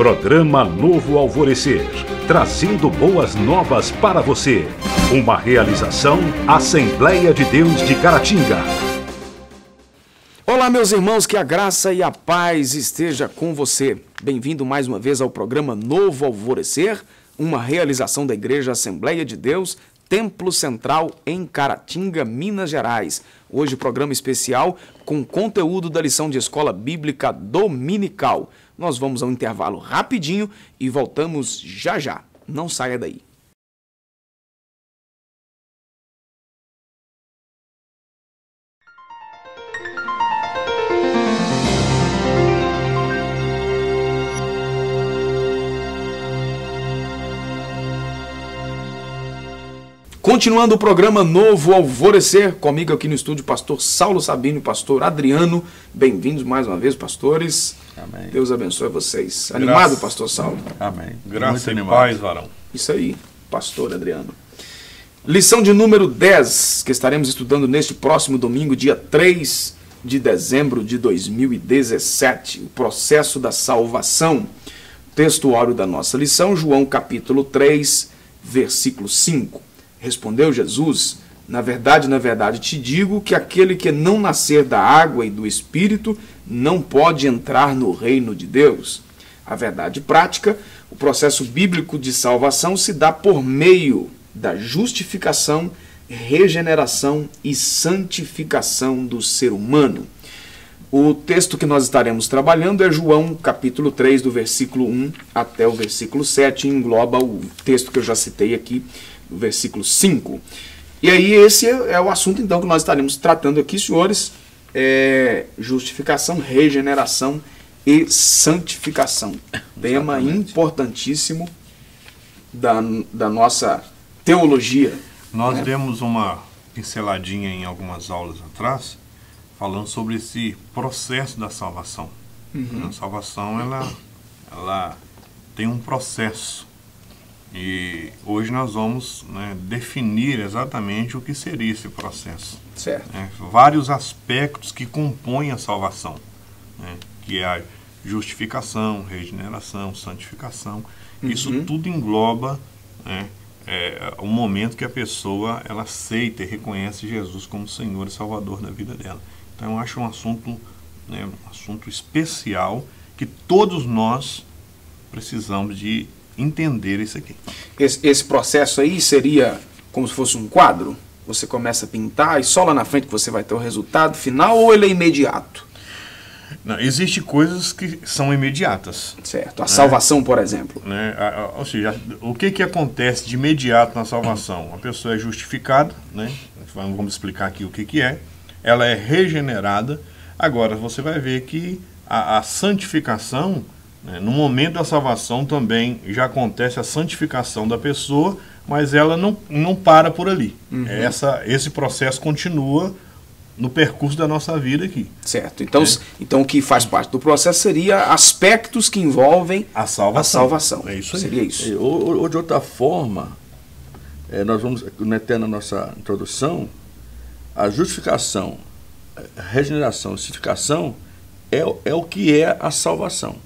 Programa Novo Alvorecer, trazendo boas novas para você. Uma realização Assembleia de Deus de Caratinga. Olá, meus irmãos, que a graça e a paz esteja com você. Bem-vindo mais uma vez ao programa Novo Alvorecer, uma realização da Igreja Assembleia de Deus, Templo Central em Caratinga, Minas Gerais. Hoje, programa especial com conteúdo da lição de escola bíblica dominical. Nós vamos a um intervalo rapidinho e voltamos já já. Não saia daí. Continuando o programa Novo Alvorecer, comigo aqui no estúdio, pastor Saulo Sabino e pastor Adriano. Bem-vindos mais uma vez, pastores. Amém. Deus abençoe vocês. Animado, pastor Saulo? Amém. Graça e paz, varão. Isso aí, pastor Adriano. Lição de número 10, que estaremos estudando neste próximo domingo, dia 3 de dezembro de 2017. O processo da salvação. Textuário da nossa lição, João capítulo 3, versículo 5. Respondeu Jesus: na verdade, te digo que aquele que não nascer da água e do Espírito não pode entrar no reino de Deus. A verdade prática, o processo bíblico de salvação se dá por meio da justificação, regeneração e santificação do ser humano. O texto que nós estaremos trabalhando é João capítulo 3, do versículo 1 até o versículo 7, engloba o texto que eu já citei aqui, do versículo 5. E aí esse é o assunto então que nós estaremos tratando aqui, senhores, justificação, regeneração e santificação. Tema importantíssimo da nossa teologia. Nós demos uma pinceladinha em algumas aulas atrás, falando sobre esse processo da salvação. A salvação, ela tem um processo. E hoje nós vamos definir exatamente o que seria esse processo. Certo. Vários aspectos que compõem a salvação, que é a justificação, regeneração, santificação. Isso tudo engloba o momento que a pessoa ela aceita e reconhece Jesus como Senhor e Salvador da vida dela. Então eu acho um assunto especial que todos nós precisamos de entender isso aqui. Esse processo aí seria como se fosse um quadro? Você começa a pintar e só lá na frente que você vai ter o resultado final, ou ele é imediato? Não, existem coisas que são imediatas. Certo. A salvação, por exemplo. Ou seja, o que acontece de imediato na salvação? A pessoa é justificada, vamos explicar aqui o que é. Ela é regenerada. Agora, você vai ver que a santificação, no momento da salvação também já acontece a santificação da pessoa, mas ela não para por ali. Esse processo continua no percurso da nossa vida aqui. Certo. Então o que faz parte do processo seria aspectos que envolvem a salvação. É isso aí. Seria isso. Ou de outra forma, nós vamos ter na nossa introdução, a justificação, a regeneração, a santificação é o que é a salvação.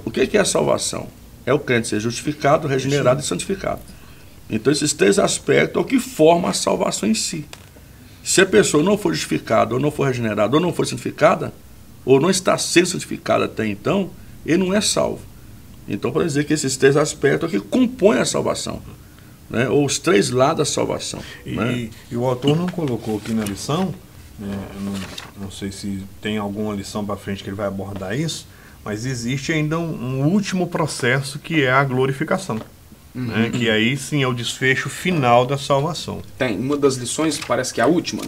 O que é a salvação? É o crente ser justificado, regenerado e santificado. Então esses três aspectos é o que forma a salvação em si. Se a pessoa não for justificada, ou não for regenerada, ou não for santificada, ou não está sendo santificada até então, ele não é salvo. Então pode dizer que esses três aspectos é o que compõem a salvação, ou os três lados da salvação. E o autor não colocou aqui na lição, não sei se tem alguma lição para frente que ele vai abordar isso, mas existe ainda um último processo que é a glorificação. Que aí sim é o desfecho final da salvação. Tem uma das lições, parece que é a última,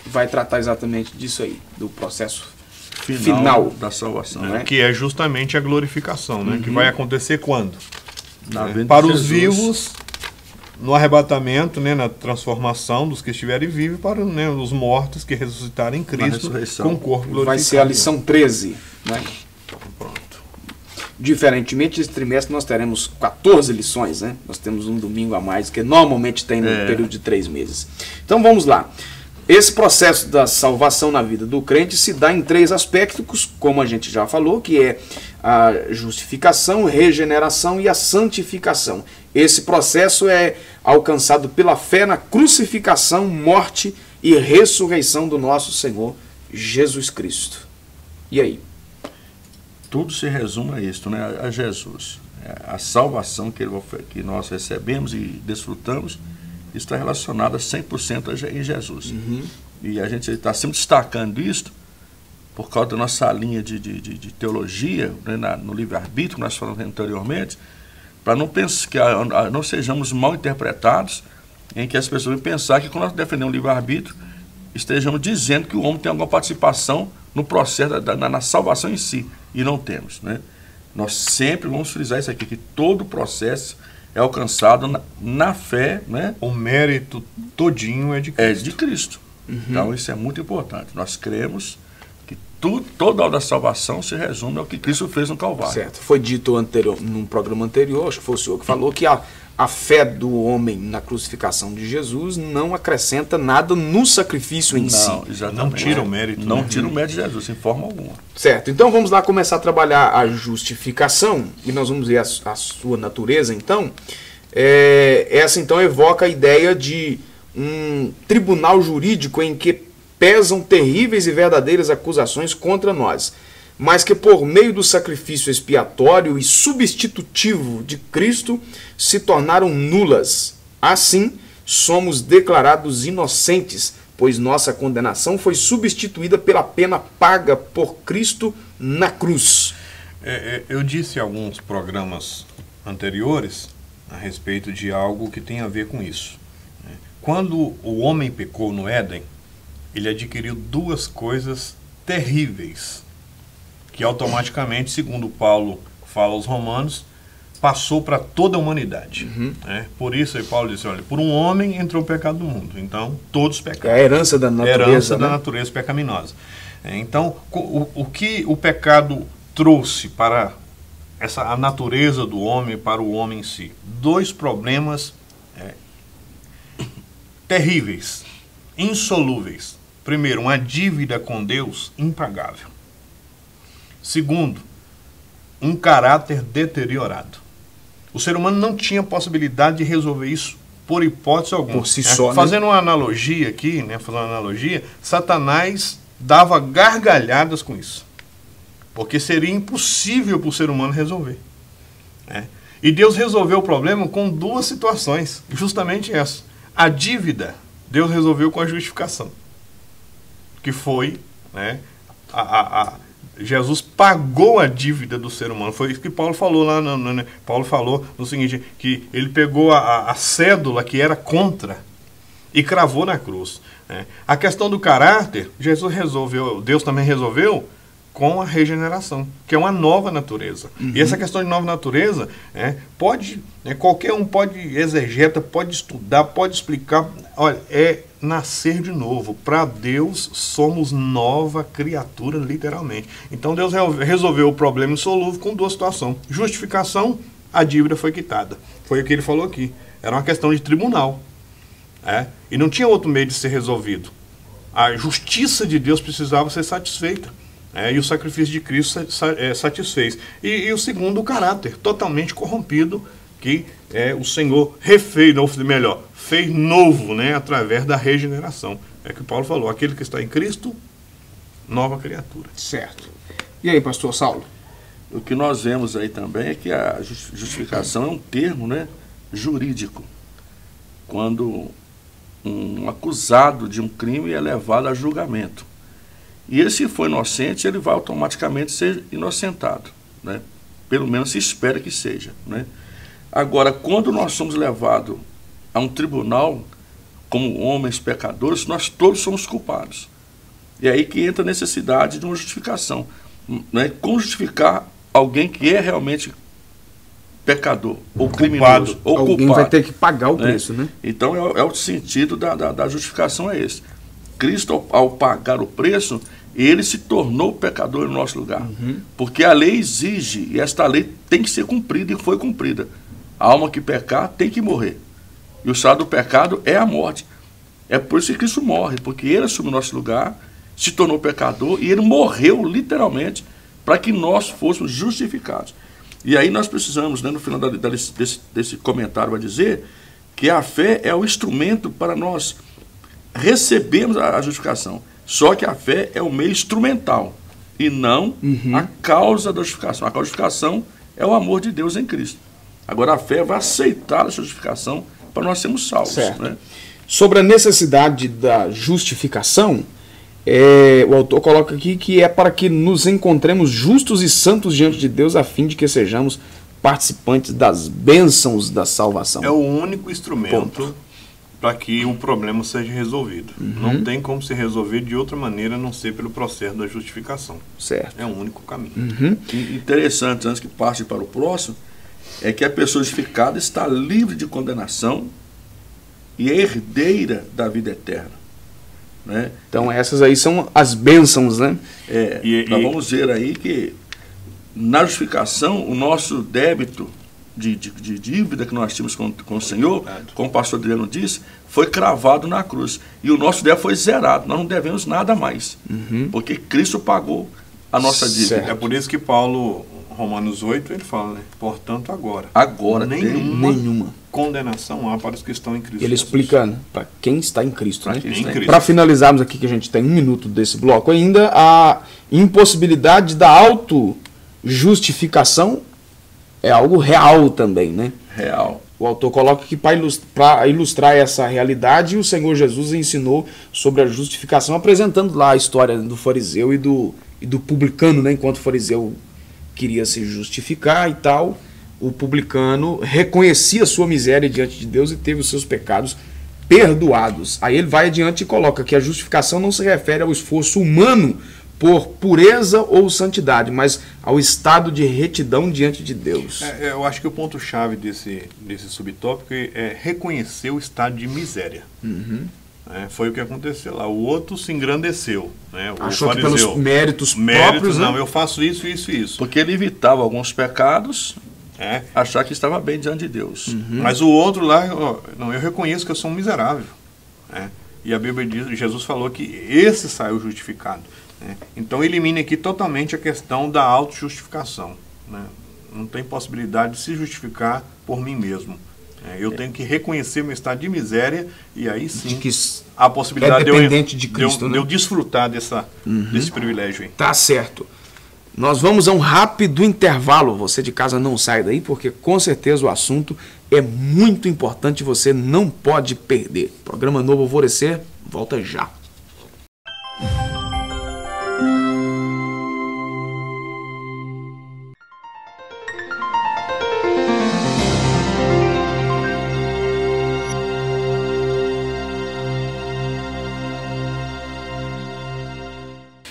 vai tratar exatamente disso aí, do processo final da salvação. Que é justamente a glorificação, que vai acontecer quando? Para os vivos, no arrebatamento, na transformação dos que estiverem vivos, para os mortos que ressuscitarem em Cristo com o corpo glorificado. Vai ser a lição 13. Pronto. Diferentemente, esse trimestre nós teremos 14 lições, Nós temos um domingo a mais, que normalmente tem no período de 3 meses. Então vamos lá. Esse processo da salvação na vida do crente se dá em 3 aspectos, como a gente já falou, que é a justificação, regeneração e a santificação. Esse processo é alcançado pela fé na crucificação, morte e ressurreição do nosso Senhor Jesus Cristo. E aí? Tudo se resume a isto, né? A Jesus. A salvação que nós recebemos e desfrutamos está relacionada 100% em Jesus. Uhum. E a gente está sempre destacando isto por causa da nossa linha de teologia, né, no livre-arbítrio que nós falamos anteriormente, para não pensar que não sejamos mal interpretados, em que as pessoas vão pensar que quando nós defendemos o livre-arbítrio, estejamos dizendo que o homem tem alguma participação no processo na salvação em si, e não temos, né? Nós sempre vamos frisar isso aqui, que todo o processo é alcançado na fé, né? O mérito todinho é de Cristo. É de Cristo. Uhum. Então isso é muito importante. Nós cremos que toda a obra da salvação se resume ao que Cristo fez no Calvário. Certo. Foi dito num programa anterior, acho que foi o senhor que falou, que a fé do homem na crucificação de Jesus não acrescenta nada no sacrifício em si. Exatamente. Não tira o mérito. Não tira o mérito de Jesus, em forma alguma. Certo. Então vamos lá começar a trabalhar a justificação, e nós vamos ver a sua natureza, então. Essa, então, evoca a ideia de um tribunal jurídico em que pesam terríveis e verdadeiras acusações contra nós, mas que por meio do sacrifício expiatório e substitutivo de Cristo se tornaram nulas. Assim, somos declarados inocentes, pois nossa condenação foi substituída pela pena paga por Cristo na cruz. Eu disse em alguns programas anteriores a respeito de algo que tem a ver com isso. Quando o homem pecou no Éden, ele adquiriu 2 coisas terríveis, que automaticamente, segundo Paulo fala aos Romanos, passou para toda a humanidade. Uhum. Por isso aí Paulo disse, olha, por um homem entrou o pecado no mundo, então todos pecaram. É a herança da natureza, herança né? da natureza pecaminosa. Então, o que o pecado trouxe para a natureza do homem, para o homem em si? 2 problemas terríveis, insolúveis. Primeiro, uma dívida com Deus impagável. Segundo, um caráter deteriorado. O ser humano não tinha possibilidade de resolver isso por hipótese alguma. Por si só, né? Fazendo uma analogia aqui, fazendo uma analogia, Satanás dava gargalhadas com isso. Porque seria impossível para o ser humano resolver. E Deus resolveu o problema com 2 situações, justamente essa. A dívida, Deus resolveu com a justificação. Que foi, Jesus pagou a dívida do ser humano. Foi isso que Paulo falou lá. Paulo falou no seguinte, que ele pegou a cédula que era contra e cravou na cruz. A questão do caráter, Jesus resolveu, Deus também resolveu com a regeneração, que é uma nova natureza. Uhum. E essa questão de nova natureza, qualquer um pode exegeta, pode estudar, pode explicar. Olha, é nascer de novo. Para Deus, somos nova criatura, literalmente. Então, Deus resolveu o problema insolúvel com 2 situações. Justificação, a dívida foi quitada. Foi o que ele falou aqui. Era uma questão de tribunal. E não tinha outro meio de ser resolvido. A justiça de Deus precisava ser satisfeita. E o sacrifício de Cristo satisfez. E o segundo, o caráter, totalmente corrompido, que o Senhor refez, ou melhor, fez novo, através da regeneração. É que Paulo falou, aquele que está em Cristo, nova criatura. Certo. E aí, pastor Saulo? O que nós vemos aí também é que a justificação é um termo, jurídico. Quando um acusado de um crime é levado a julgamento. E ele, se for inocente, ele vai automaticamente ser inocentado, Pelo menos se espera que seja, Agora, quando nós somos levados a um tribunal, como homens pecadores, nós todos somos culpados. E é aí que entra a necessidade de uma justificação. Como justificar alguém que é realmente pecador, ou criminoso, ou alguém culpado. Vai ter que pagar o preço, Então, é o sentido da justificação é esse. Cristo, ao pagar o preço, ele se tornou pecador no nosso lugar. Uhum. Porque a lei exige, e esta lei tem que ser cumprida e foi cumprida. A alma que pecar tem que morrer. E o salário do pecado é a morte. É por isso que Cristo morre, porque ele assumiu o nosso lugar, se tornou pecador e ele morreu literalmente para que nós fôssemos justificados. E aí nós precisamos, né, no final desse comentário, vai dizer que a fé é o instrumento para nós recebermos a justificação. Só que a fé é o meio instrumental e não a causa da justificação. A causa da justificação é o amor de Deus em Cristo. Agora a fé vai aceitar a justificação para nós sermos salvos. Né? Sobre a necessidade da justificação, o autor coloca aqui que é para que nos encontremos justos e santos diante de Deus, a fim de que sejamos participantes das bênçãos da salvação. É o único instrumento para que o problema seja resolvido. Não tem como se resolver de outra maneira a não ser pelo processo da justificação. Certo. É o único caminho. Interessante, antes que passe para o próximo, é que a pessoa justificada está livre de condenação e é herdeira da vida eterna. Né? Então essas aí são as bênçãos, né? Nós vamos ver aí que na justificação o nosso débito de dívida que nós tínhamos com o Senhor, como o pastor Adriano disse, foi cravado na cruz. E o nosso débito foi zerado. Nós não devemos nada mais. Porque Cristo pagou a nossa dívida. Certo. É por isso que Paulo, Romanos 8, ele fala, né? Portanto, agora Nenhuma condenação há para os que estão em Cristo. Ele explica, né, para quem está em Cristo. Né? Para finalizarmos aqui, que a gente tem 1 minuto desse bloco ainda, a impossibilidade da auto-justificação é algo real também, né? Real. O autor coloca que para ilustrar essa realidade, o Senhor Jesus ensinou sobre a justificação, apresentando lá a história do fariseu e do publicano, né? Enquanto o fariseu queria se justificar e tal, o publicano reconhecia sua miséria diante de Deus e teve os seus pecados perdoados. Aí ele vai adiante e coloca que a justificação não se refere ao esforço humano por pureza ou santidade, mas ao estado de retidão diante de Deus. Eu acho que o ponto-chave desse subtópico é reconhecer o estado de miséria. Foi o que aconteceu lá. O outro se engrandeceu. Né? Achou que pelos méritos próprios... Não, eu faço isso, isso e isso. Porque ele evitava alguns pecados, achar que estava bem diante de Deus. Mas o outro lá, eu reconheço que eu sou um miserável. E a Bíblia diz, Jesus falou que esse saiu justificado. Então elimina aqui totalmente a questão da autojustificação. Não tem possibilidade de se justificar por mim mesmo. Eu tenho que reconhecer meu estado de miséria e aí sim a possibilidade de Cristo, de eu desfrutar desse privilégio aí. Tá certo. Nós vamos a um rápido intervalo. Você de casa não sai daí, porque com certeza o assunto é muito importante e você não pode perder. Programa Novo Alvorecer volta já.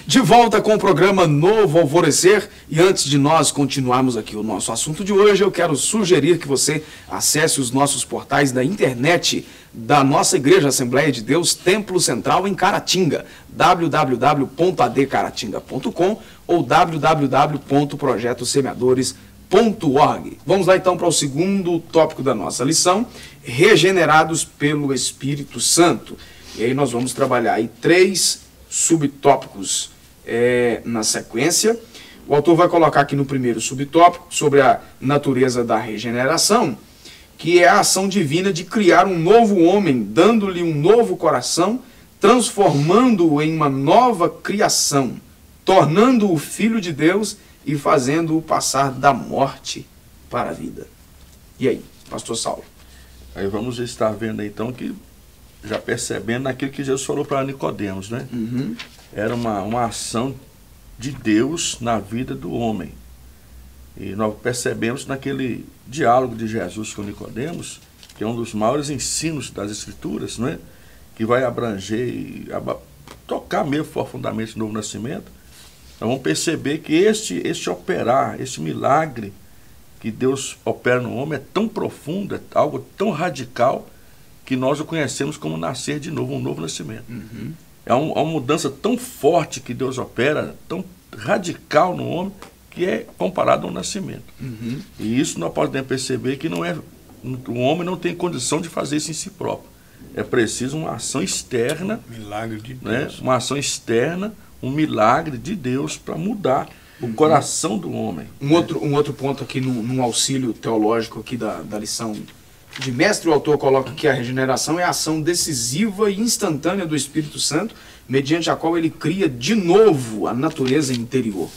De volta com o programa Novo Alvorecer, e antes de nós continuarmos aqui o nosso assunto de hoje, eu quero sugerir que você acesse os nossos portais da internet da nossa Igreja Assembleia de Deus Templo Central em Caratinga, www.adcaratinga.com ou www.projetosemeadores.org. Vamos lá então para o segundo tópico da nossa lição, regenerados pelo Espírito Santo. E aí nós vamos trabalhar aí 3 subtópicos na sequência. O autor vai colocar aqui no primeiro subtópico sobre a natureza da regeneração, que é a ação divina de criar um novo homem, dando-lhe um novo coração, transformando-o em uma nova criação, tornando-o filho de Deus e fazendo-o passar da morte para a vida. E aí, pastor Saulo? Aí vamos estar vendo então que, já percebendo naquilo que Jesus falou para Nicodemos, né? Era uma ação de Deus na vida do homem. E nós percebemos naquele diálogo de Jesus com Nicodemos, que é um dos maiores ensinos das Escrituras, não é? Que vai abranger e tocar mesmo profundamente o novo nascimento. Nós vamos perceber que este operar, este milagre que Deus opera no homem é tão profundo, é algo tão radical, que nós o conhecemos como nascer de novo, um novo nascimento. É uma mudança tão forte que Deus opera, tão radical no homem, que é comparado ao nascimento. E isso nós podemos perceber que o homem não tem condição de fazer isso em si próprio. É preciso uma ação externa, Milagre de né? Deus. Uma ação externa, um milagre de Deus para mudar o coração do homem. Um outro ponto aqui num auxílio teológico aqui da lição de mestre, o autor coloca que a regeneração é a ação decisiva e instantânea do Espírito Santo, mediante a qual ele cria de novo a natureza interior.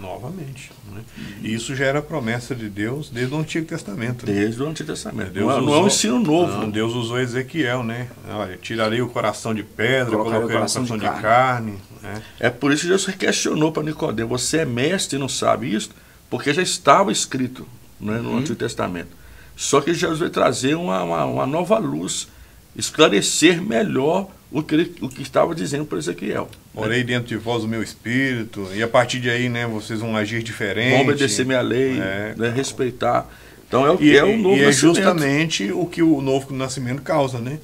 Novamente. Né? E isso já era promessa de Deus desde o Antigo Testamento. Né? Desde o Antigo Testamento. Deus Não é usou- um ensino novo. Não, Deus usou Ezequiel, né? Olha, tirarei o coração de pedra, Colocarei colocarei o coração de carne. Né? É por isso que Jesus questionou para Nicodemo: você é mestre e não sabe isso? Porque já estava escrito, né, no Antigo Testamento. Só que Jesus veio trazer uma nova luz, esclarecer melhor o que estava dizendo para Ezequiel. Orei dentro de vós o meu espírito, e a partir de aí, né, vocês vão agir diferente. Vão obedecer minha lei, É. né, respeitar. Então é o E, que é o novo e é nascimento. justamente o que o novo nascimento causa, né?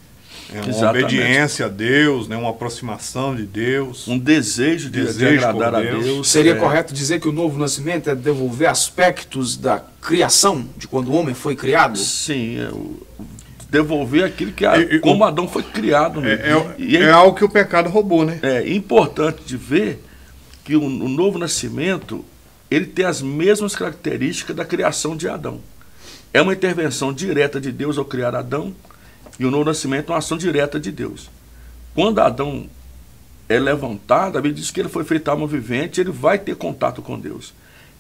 É uma Exatamente. obediência a Deus, né? Uma aproximação de Deus. Um desejo de Desejo agradar por a Deus. Deus. Seria É. correto dizer que o novo nascimento é devolver aspectos da criação, de quando o homem foi criado? Sim, devolver aquilo que E- como Adão foi criado. Né? É algo que o pecado roubou, né? É importante de ver que o novo nascimento ele tem as mesmas características da criação de Adão. É uma intervenção direta de Deus ao criar Adão, e o novo nascimento é uma ação direta de Deus. Quando Adão é levantado, a Bíblia diz que ele foi feito alma vivente, ele vai ter contato com Deus.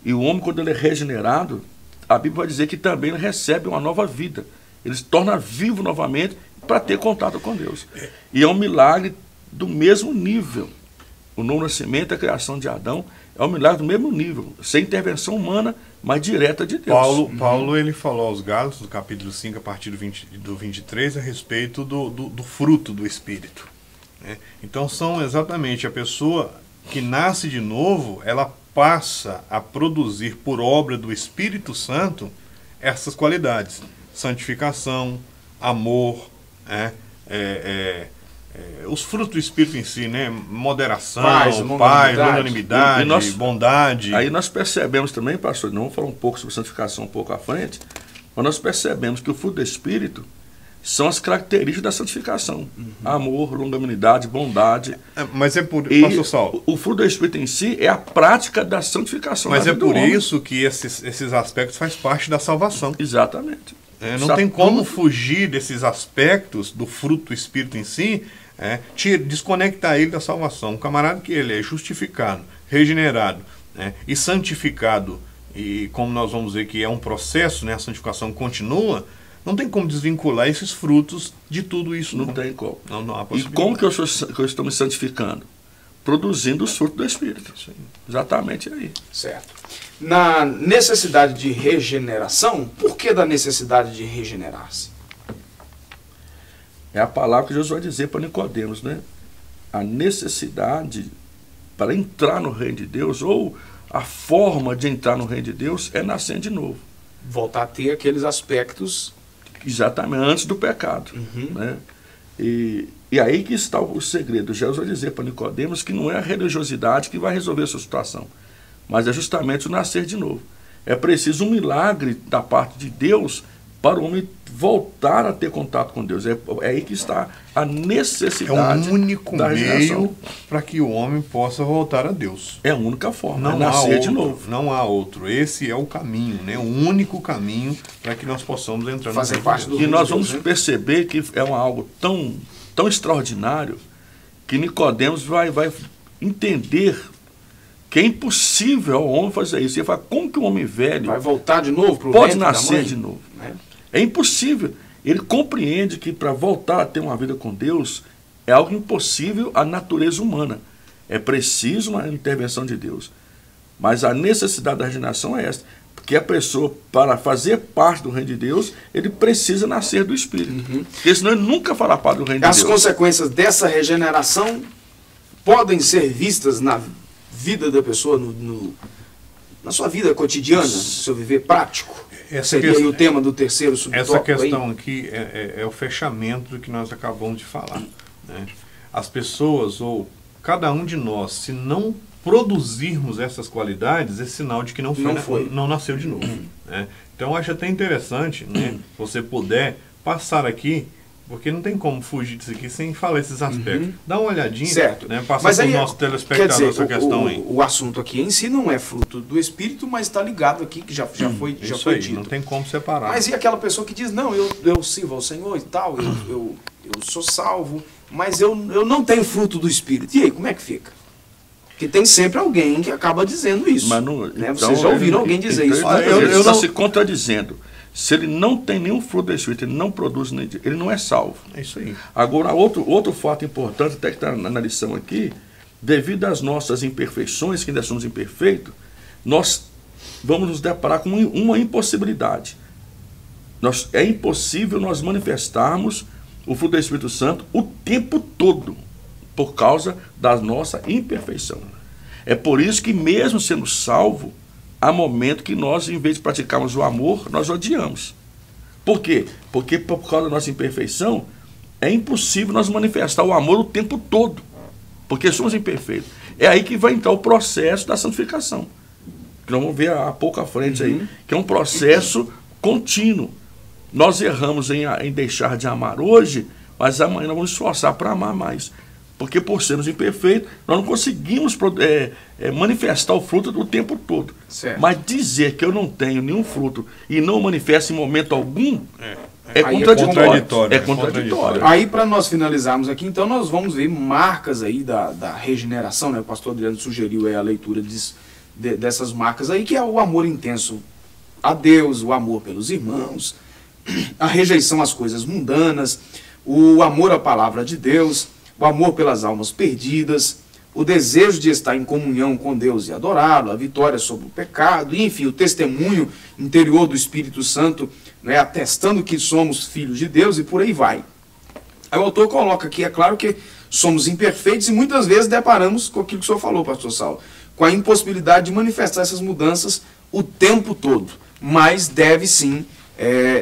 E o homem, quando ele é regenerado, a Bíblia vai dizer que também ele recebe uma nova vida. Ele se torna vivo novamente para ter contato com Deus. E é um milagre do mesmo nível. O novo nascimento, a criação de Adão, é um milagre do mesmo nível, sem intervenção humana, mas direta de Deus. Paulo ele falou aos Gálatas, do capítulo 5, a partir do 23, a respeito do fruto do Espírito. Né? Então são exatamente a pessoa que nasce de novo, ela passa a produzir por obra do Espírito Santo essas qualidades. Santificação, amor, os frutos do Espírito em si, né? Moderação, paz, longanimidade, E nós- bondade. Aí nós percebemos também, pastor, não vamos falar um pouco sobre santificação um pouco à frente, mas nós percebemos que o fruto do Espírito são as características da santificação. Amor, longanimidade, bondade. Mas é por E Pastor Saulo, o fruto do Espírito em si é a prática da santificação. mas na é vida do por homem. isso que esses aspectos fazem parte da salvação. Exatamente. Não Está tem como tudo- fugir desses aspectos do fruto do Espírito em si, desconectar ele da salvação. Um camarada que ele é justificado, regenerado, e santificado, e como nós vamos ver que é um processo, né, a santificação continua, não tem como desvincular esses frutos de tudo isso. Não tem como. Não há E possibilidade. como que eu estou me santificando? Produzindo os frutos do Espírito. Exatamente aí. Certo. Na necessidade de regeneração, por que da necessidade de regenerar-se? É a palavra que Jesus vai dizer para Nicodemos, né? A necessidade para entrar no reino de Deus, ou a forma de entrar no reino de Deus, é nascer de novo. Voltar a ter aqueles aspectos. Exatamente, antes do pecado. Né? E aí que está o segredo. Jesus vai dizer para Nicodemos que não é a religiosidade que vai resolver a sua situação, mas é justamente o nascer de novo. É preciso um milagre da parte de Deus para o homem voltar a ter contato com Deus. É aí que está a É necessidade o único da regeneração. meio para que o homem possa voltar a Deus. É a única forma, é Não há nascer outro, de novo. não há outro. Esse é o caminho, né? O único caminho para que nós possamos entrar Fazer reino de parte Deus. do- E nós Deus, vamos né? perceber que é algo tão extraordinário que Nicodemos vai entender que é impossível ao homem fazer isso. Ele fala, como que um homem velho Vai voltar de novo para o pode ventre da nascer mãe? de novo? Né? É impossível. Ele compreende que para voltar a ter uma vida com Deus é algo impossível à natureza humana. É preciso uma intervenção de Deus. Mas a necessidade da regeneração é essa. Porque a pessoa, para fazer parte do reino de Deus, ele precisa nascer do Espírito. Porque senão ele nunca fará parte do reino de As Deus. consequências dessa regeneração podem ser vistas na vida da pessoa, na sua vida cotidiana, no seu viver prático. Essa Seria aí questão- o tema do terceiro subtópico. Essa questão aí. aqui é o fechamento do que nós acabamos de falar. Né? As pessoas, ou cada um de nós, se não produzirmos essas qualidades, é sinal de que não nasceu de novo. Né? Então, eu acho até interessante, né, se você puder passar aqui Porque não tem como fugir disso aqui sem falar esses aspectos. Dá uma olhadinha, certo. Né, passa Mas para o aí, nosso telespectador quer dizer, essa questão aí. O assunto aqui em si não é fruto do Espírito, mas está ligado aqui, que já foi dito. Não tem como separar. Mas e aquela pessoa que diz, não, eu sirvo ao Senhor e tal, eu sou salvo, mas eu não tenho fruto do Espírito. E aí, como é que fica? Porque tem sempre alguém que acaba dizendo isso. Mas não, né? então, Vocês já ouviram alguém dizer isso? Ele está se contradizendo. Se ele não tem nenhum fruto do Espírito, ele não produz, ele não é salvo. É isso aí. Agora, outro fato importante, até que está na lição aqui, devido às nossas imperfeições, que ainda somos imperfeitos, nós vamos nos deparar com uma impossibilidade. É impossível nós manifestarmos o fruto do Espírito Santo o tempo todo, por causa da nossa imperfeição. É por isso que, mesmo sendo salvo, há momento que nós, em vez de praticarmos o amor, nós odiamos. Por quê? Porque por causa da nossa imperfeição, é impossível nós manifestar o amor o tempo todo, porque somos imperfeitos. É aí que vai entrar o processo da santificação, que nós vamos ver há pouco à frente aí, que é um processo contínuo. Nós erramos em deixar de amar hoje, mas amanhã nós vamos nos esforçar para amar mais. Porque por sermos imperfeitos, nós não conseguimos manifestar o fruto o tempo todo. Certo. Mas dizer que eu não tenho nenhum fruto e não manifesto em momento algum é contraditório. Aí, para nós finalizarmos aqui, então, nós vamos ver marcas aí da regeneração, né? O pastor Adriano sugeriu aí a leitura dessas marcas aí, que é o amor intenso a Deus, o amor pelos irmãos, a rejeição às coisas mundanas, o amor à palavra de Deus, o amor pelas almas perdidas, o desejo de estar em comunhão com Deus e adorá-lo, a vitória sobre o pecado, enfim, o testemunho interior do Espírito Santo, né, atestando que somos filhos de Deus e por aí vai. Aí o autor coloca aqui, é claro que somos imperfeitos e muitas vezes deparamos com aquilo que o senhor falou, pastor Saulo, com a impossibilidade de manifestar essas mudanças o tempo todo, mas deve sim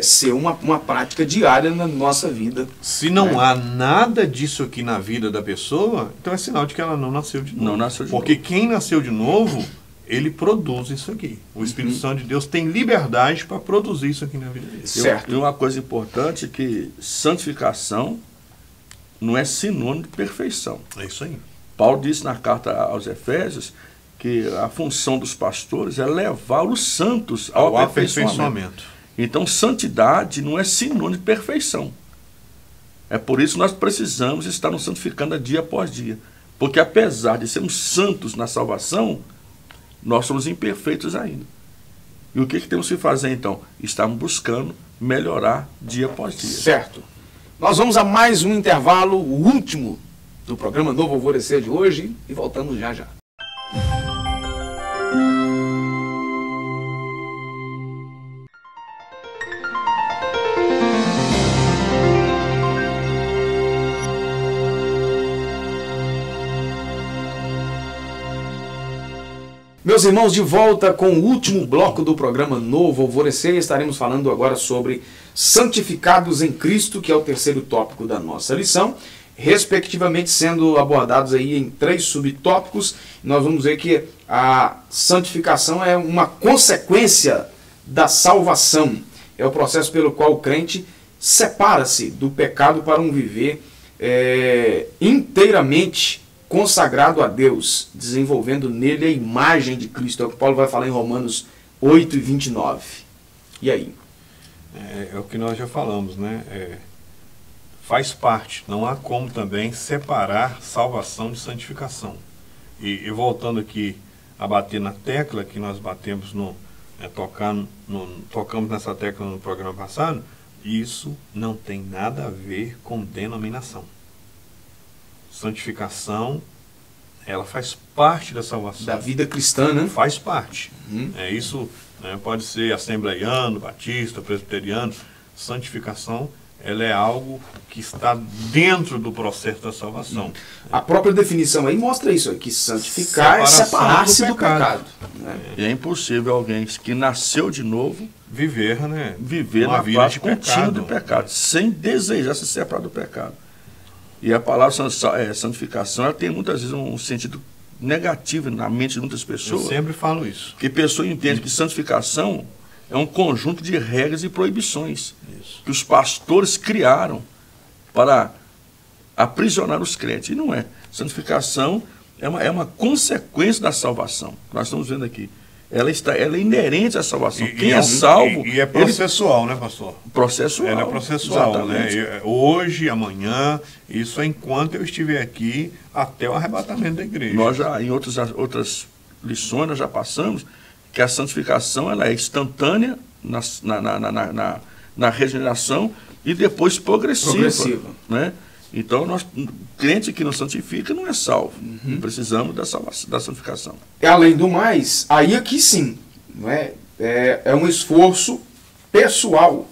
ser uma prática diária na nossa vida. Se não há nada disso aqui na vida da pessoa, então é sinal de que ela não nasceu de novo. Porque quem nasceu de novo, ele produz isso aqui. O Espírito Santo de Deus tem liberdade para produzir isso aqui na vida dele. Certo. E uma coisa importante é que santificação não é sinônimo de perfeição. É isso aí. Paulo disse na carta aos Efésios que a função dos pastores é levar os santos ao aperfeiçoamento. Então, santidade não é sinônimo de perfeição. É por isso que nós precisamos estar nos santificando dia após dia. Porque apesar de sermos santos na salvação, nós somos imperfeitos ainda. E o que temos que fazer então? Estamos buscando melhorar dia após dia. Certo. Nós vamos a mais um intervalo, o último do programa Novo Alvorecer de hoje, e voltamos já já. Meus irmãos, de volta com o último bloco do programa Novo Alvorecer. Estaremos falando agora sobre santificados em Cristo, que é o terceiro tópico da nossa lição, respectivamente sendo abordados aí em 3 subtópicos. Nós vamos ver que a santificação é uma consequência da salvação. É o processo pelo qual o crente separa-se do pecado para um viver inteiramente consagrado a Deus, desenvolvendo nele a imagem de Cristo. É o que Paulo vai falar em Romanos 8 e 29. E aí? É o que nós já falamos, né? Faz parte. Não há como também separar salvação de santificação. E voltando aqui a bater na tecla que nós batemos tocamos nessa tecla no programa passado, isso não tem nada a ver com denominação. Santificação, ela faz parte da salvação. Da vida cristã, né? Faz parte. Isso pode ser assembleiano, batista, presbiteriano. Santificação, ela é algo que está dentro do processo da salvação. A própria definição aí mostra isso, que santificar é separar-se do pecado. E é impossível alguém que nasceu de novo viver uma vida contínua do pecado, sem desejar se separar do pecado. E a palavra santificação, ela tem muitas vezes um sentido negativo na mente de muitas pessoas. Eu sempre falo isso. Que a pessoa entende que santificação é um conjunto de regras e proibições que os pastores criaram para aprisionar os crentes. E não é. Santificação é uma consequência da salvação. Nós estamos vendo aqui. Ela é inerente à salvação. Quem é salvo... E é processual, né, pastor? Processual. Ela é processual, né? Hoje, amanhã, isso é enquanto eu estiver aqui até o arrebatamento da igreja. Nós já, em outras lições, nós já passamos que a santificação ela é instantânea na regeneração e depois progressiva. Né? Então, crente que não santifica não é salvo. Precisamos da santificação. Além do mais, aí aqui sim, não é? É um esforço pessoal,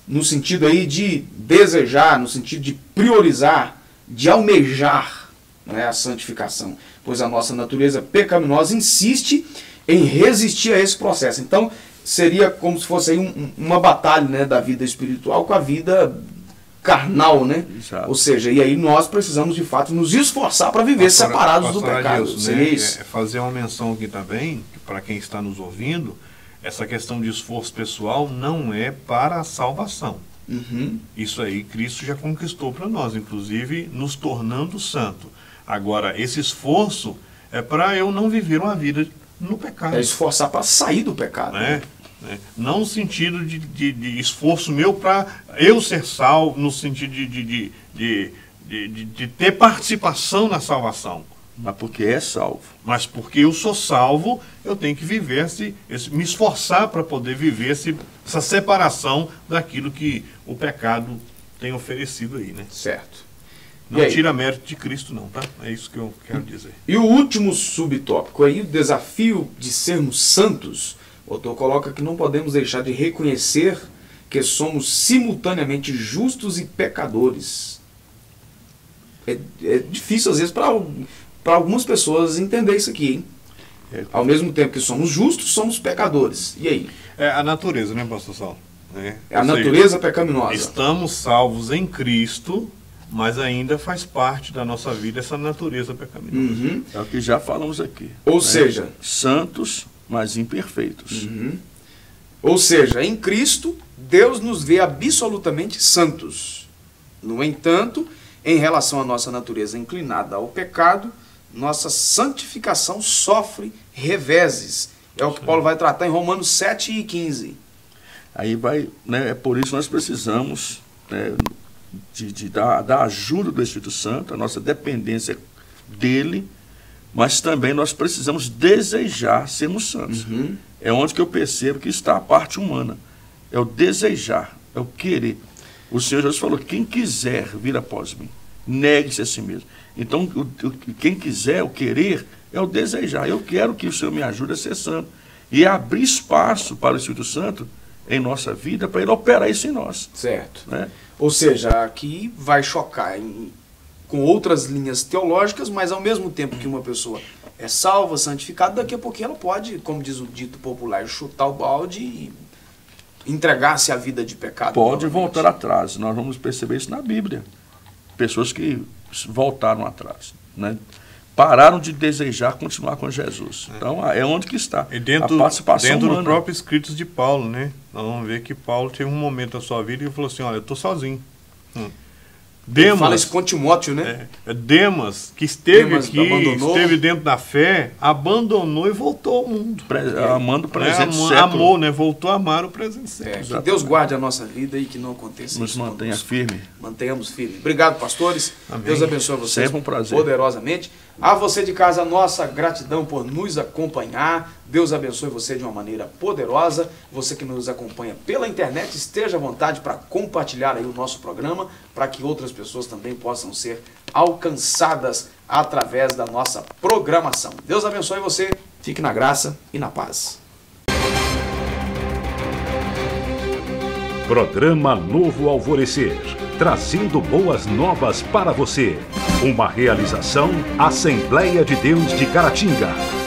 no sentido aí de desejar, no sentido de priorizar, de almejar, não é, a santificação. Pois a nossa natureza pecaminosa insiste em resistir a esse processo. Então, seria como se fosse aí uma batalha, né, da vida espiritual com a vida carnal, né? Exato. Ou seja, e aí nós precisamos de fato nos esforçar para viver separados do pecado. Adilson, né? Fazer uma menção aqui também, para quem está nos ouvindo, essa questão de esforço pessoal não é para a salvação. Isso aí Cristo já conquistou para nós, inclusive nos tornando santo. Agora, esse esforço é para eu não viver uma vida no pecado. É esforçar para sair do pecado. Né? Não no sentido de esforço meu para eu ser salvo, no sentido de ter participação na salvação. Mas porque é salvo. Mas porque eu sou salvo, eu tenho que viver, me esforçar para poder viver essa separação daquilo que o pecado tem oferecido aí, né? Certo. Não tira mérito de Cristo não, tá? É isso que eu quero dizer. E o último subtópico aí, o desafio de sermos santos. O autor coloca que não podemos deixar de reconhecer que somos simultaneamente justos e pecadores. É difícil às vezes para algumas pessoas entender isso aqui, hein? Ao mesmo tempo que somos justos, somos pecadores. E aí? É a natureza, né, pastor Saulo? É a natureza pecaminosa. Estamos salvos em Cristo, mas ainda faz parte da nossa vida essa natureza pecaminosa. É o que já falamos aqui. Ou seja, santos, mas imperfeitos. Ou seja, em Cristo, Deus nos vê absolutamente santos. No entanto, em relação à nossa natureza inclinada ao pecado, nossa santificação sofre reveses. É o que Paulo vai tratar em Romanos 7 e 15. Aí vai, né, é por isso que nós precisamos, né, da ajuda do Espírito Santo, a nossa dependência dele, mas também nós precisamos desejar sermos santos. É onde que eu percebo que está a parte humana. É o desejar, é o querer. O Senhor Jesus falou, quem quiser vir após mim, negue-se a si mesmo. Então, quem quiser, o querer, é o desejar. Eu quero que o Senhor me ajude a ser santo. E abrir espaço para o Espírito Santo em nossa vida, para ele operar isso em nós. Certo. Né? Ou seja, aqui vai chocar com outras linhas teológicas, mas ao mesmo tempo que uma pessoa é salva, santificada, daqui a pouquinho ela pode, como diz o dito popular, chutar o balde e entregar-se à vida de pecado. Pode voltar atrás. Nós vamos perceber isso na Bíblia. Pessoas que voltaram atrás, né? Pararam de desejar continuar com Jesus. Então, é onde que está a participação dentro humana. do próprio escritos de Paulo, né? Nós vamos ver que Paulo teve um momento da sua vida e falou assim, olha, eu estou sozinho. Demas, fala isso com Timóteo, né? Demas, que esteve Demas aqui, abandonou. esteve dentro da fé, abandonou e voltou ao mundo. Amando o presente século. Amou, né? Voltou a amar o presente século. Que Deus guarde a nossa vida e que não aconteça Nos isso mantenha conosco. firme. Mantenhamos firme. Obrigado, pastores. Amém. Deus abençoe vocês Sempre um prazer. poderosamente. A você de casa, nossa gratidão por nos acompanhar. Deus abençoe você de uma maneira poderosa. Você que nos acompanha pela internet, esteja à vontade para compartilhar aí o nosso programa, para que outras pessoas também possam ser alcançadas através da nossa programação. Deus abençoe você. Fique na graça e na paz. Programa Novo Alvorecer, trazendo boas novas para você. Uma realização Assembleia de Deus de Caratinga.